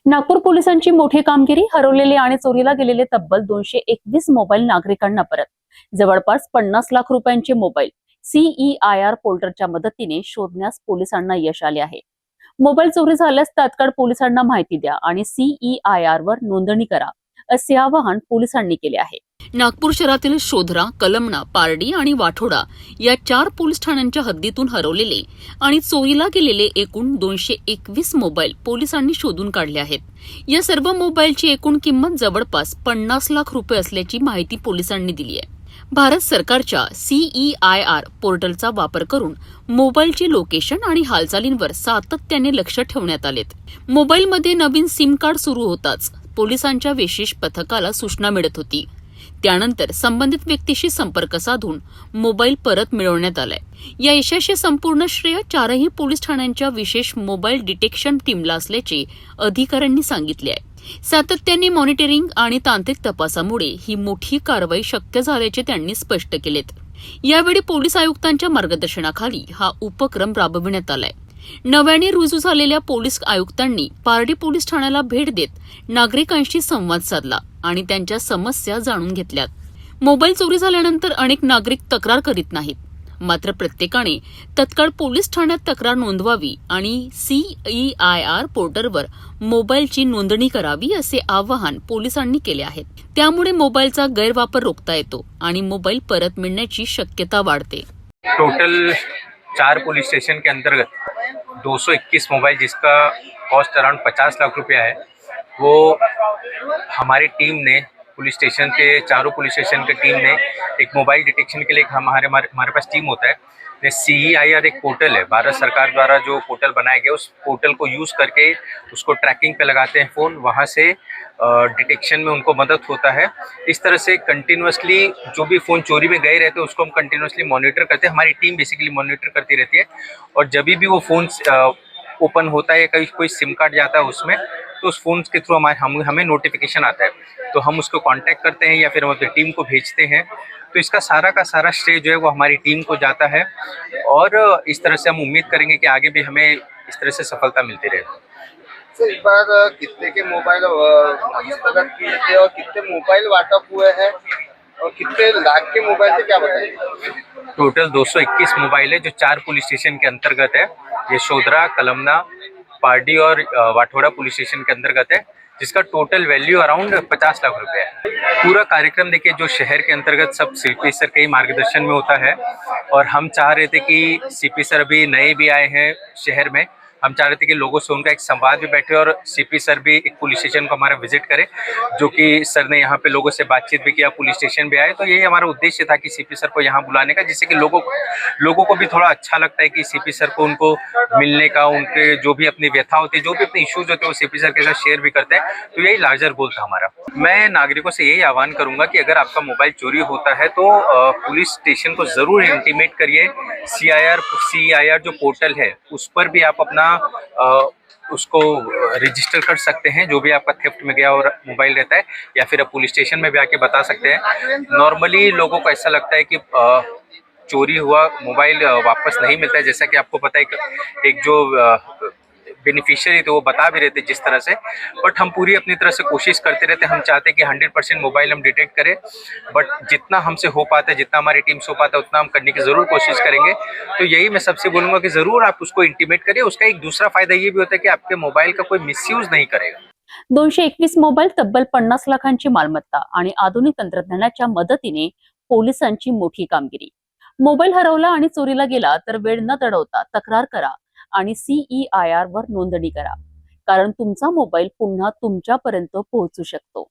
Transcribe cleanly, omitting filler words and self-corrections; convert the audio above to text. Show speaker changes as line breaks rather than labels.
नागपूर पोलिसांची मोठी कामगिरी. हरवलेले आणि चोरीला गेलेले तब्बल 221 मोबाईल नागरिकांना परत. जवळपास 50 लाख रुपयांचे मोबाईल CEIR पोर्टलच्या मदतीने शोधण्यास पोलिसांना यश आले आहे. मोबाईल चोरी झाल्यास तात्काळ पोलिसांना माहिती द्या आणि CEIR वर नोंदणी करा, असे आवाहन पोलिसांनी केले आहे. नागपूर शहरातील शोधरा, कलमना, पारडी आणि वाठोडा या 4 पोलीस ठाण्यांच्या हद्दीतून हरवलेले आणि चोरीला गेलेले एकूण 221 मोबाईल पोलिसांनी शोधून काढले आहेत. या सर्व मोबाईलची एकूण किंमत जवळपास 50 लाख रुपये असल्याची माहिती पोलिसांनी दिली आहे. भारत सरकारच्या CEIR पोर्टलचा वापर करून मोबाईलचे लोकेशन आणि हालचालींवर सातत्याने लक्ष ठेवण्यात आलेत. मोबाईलमध्ये नवीन सिम कार्ड सुरू होताच पोलिसांच्या विशेष पथकाला सूचना मिळत होती. त्यानंतर संबंधित व्यक्तीशी संपर्क साधून मोबाईल परत मिळवण्यात आलाय. या यशाचे संपूर्ण श्रेय 4ही पोलीस ठाण्यांच्या विशेष मोबाईल डिटेक्शन टीमला असल्याचे अधिकाऱ्यांनी सांगितले आहे. सातत्याने मॉनिटरिंग आणि तांत्रिक तपासामुळे ही मोठी कारवाई शक्य झाल्याचे त्यांनी स्पष्ट केलेत. यावेळी पोलीस आयुक्तांच्या मार्गदर्शनाखाली हा उपक्रम राबविण्यात आलाय. नव्याने रुजू झालेल्या पोलीस आयुक्तांनी पारडी पोलीस ठाण्याला भेट देत नागरिकांशी संवाद साधला आणि त्यांच्या समस्या जाणून घेतल्यात. मोबाईल चोरी झाल्यानंतर अनेक नागरिक तक्रार करीत नाहीत, मात्र प्रत्येकाने तत्काळ पोलीस ठाण्यात तक्रार नोंदवावी आणि CEIR पोर्टलवर मोबाईलची नोंदणी करावी, असे आवाहन पोलिसांनी केले आहे. त्यामुळे मोबाईलचा गैरवापर रोखता येतो आणि मोबाईल परत मिळण्याची शक्यता वाढते.
टोटल 4 पुलिस स्टेशन के अंतर्गत 221 मोबाइल, जिसका कॉस्ट अराउंड 50 लाख रुपया है, वो हमारी टीम ने पुलिस स्टेशन के चारों पुलिस स्टेशन की टीम ने एक मोबाइल डिटेक्शन के लिए हमारे पास टीम होता है. CEIR एक पोर्टल है, भारत सरकार द्वारा जो पोर्टल बनाया गया, उस पोर्टल को यूज़ करके उसको ट्रैकिंग पे लगाते हैं फ़ोन, वहाँ से डिटेक्शन में उनको मदद होता है. इस तरह से कंटिन्यूसली जो भी फ़ोन चोरी में गए रहते हैं उसको हम कंटिन्यूसली मॉनिटर करते हैं. हमारी टीम बेसिकली मॉनिटर करती रहती है और जब भी वो फ़ोन ओपन होता है या कोई सिम कार्ड जाता है उसमें, तो उस फ़ोन के थ्रू हमें नोटिफिकेशन आता है, तो हम उसको कांटेक्ट करते हैं या फिर हम अपनी टीम को भेजते हैं. तो इसका सारा का सारा श्रेय जो है वो हमारी टीम को जाता है और इस तरह से हम उम्मीद करेंगे कि आगे भी हमें इस तरह से सफलता मिलती रहे.
सर, इस बार कितने के मोबाइल हस्तगत किए थे और कितने मोबाइल वाटप हुए हैं और कितने लाख के मोबाइल थे, क्या बताइए?
टोटल 221 मोबाइल है जो 4 पुलिस स्टेशन के अंतर्गत है. ये शोधरा, कलमना, पारडी और वाठोड़ा पुलिस स्टेशन के अंतर्गत है, जिसका टोटल वैल्यू अराउंड 50 लाख रुपए है. पूरा कार्यक्रम देखिए जो शहर के अंतर्गत सब CP सर के ही मार्गदर्शन में होता है और हम चाह रहे थे कि CP सर अभी नए भी आए हैं शहर में. हम चाह रहे थे कि लोगों से उनका एक संवाद भी बैठे और CP सर भी एक पुलिस स्टेशन को हमारा विजिट करें, जो कि सर ने यहाँ पे लोगों से बातचीत भी किया, पुलिस स्टेशन भी आए. तो यही हमारा उद्देश्य था कि CP सर को यहाँ बुलाने का, जिससे कि लोगों को भी थोड़ा अच्छा लगता है कि CP सर को उनको मिलने का, उनके जो भी अपनी व्यथा होती है, जो भी अपने इश्यूज होते हैं, वो CP सर के साथ शेयर भी करते हैं. तो यही लार्जर गोल था हमारा. मैं नागरिकों से यही आह्वान करूंगा कि अगर आपका मोबाइल चोरी होता है तो पुलिस स्टेशन को ज़रूर इंटीमेट करिए. CEIR जो पोर्टल है उस पर भी आप अपना उसको रजिस्टर कर सकते हैं, जो भी आपका थेफ्ट में गया और मोबाइल रहता है, या फिर आप पुलिस स्टेशन में भी आके बता सकते हैं. नॉर्मली लोगों को ऐसा लगता है कि चोरी हुआ मोबाइल वापस नहीं मिलता है, जैसा कि आपको पता है एक जो बेनिफिशियरी थे वो बता भी रहते जिस तरह से. बट हम पूरी अपनी तरह से कोशिश करते रहते. हम चाहते हैं कि 100% मोबाइल हम डिटेक्ट करें, बट जितना हमसे हो पाता है, जितना हमारी टीम से हो पाता है, उतना हम करने की ज़रूर कोशिश करेंगे. तो यही मैं सबसे बोलूँगा कि ज़रूर आप उसको इंटीमेट करिए. उसका एक दूसरा फ़ायदा ये भी होता है कि आपके मोबाइल का कोई मिसयूज नहीं करेगा.
221 मोबाईल, तब्बल 50 लाखांची मालमत्ता आणि आधुनिक तंत्रज्ञानाच्या मदतीने पोलिसांची मोठी कामगिरी. मोबाईल हरवला आणि चोरीला गेला तर वेळ न दडवता तक्रार करा आणि CEIR वर नोंदणी करा, कारण तुमचा मोबाईल पुन्हा तुमच्यापर्यंत पोहोचू शकतो.